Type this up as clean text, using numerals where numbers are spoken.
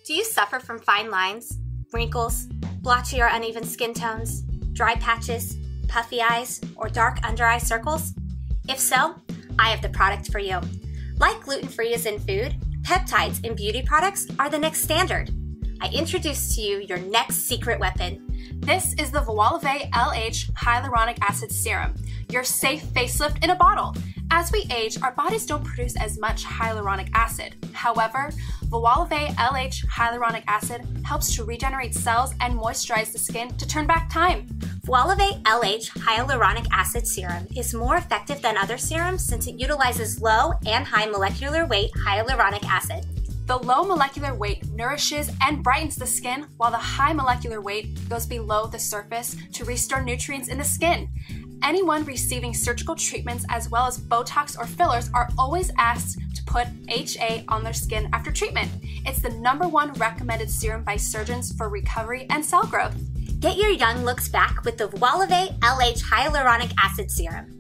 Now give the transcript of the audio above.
Do you suffer from fine lines, wrinkles, blotchy or uneven skin tones, dry patches, puffy eyes, or dark under-eye circles? If so, I have the product for you. Like gluten-free is in food, peptides in beauty products are the next standard. I introduce to you your next secret weapon. This is the Voilave LH Hyaluronic Acid Serum, your safe facelift in a bottle. As we age, our bodies don't produce as much hyaluronic acid. However, Voilave LH Hyaluronic Acid helps to regenerate cells and moisturize the skin to turn back time. Voilave LH Hyaluronic Acid Serum is more effective than other serums since it utilizes low and high molecular weight hyaluronic acid. The low molecular weight nourishes and brightens the skin, while the high molecular weight goes below the surface to restore nutrients in the skin. Anyone receiving surgical treatments as well as Botox or fillers are always asked to put HA on their skin after treatment. It's the #1 recommended serum by surgeons for recovery and cell growth. Get your young looks back with the Voilave LH Hyaluronic Acid Serum.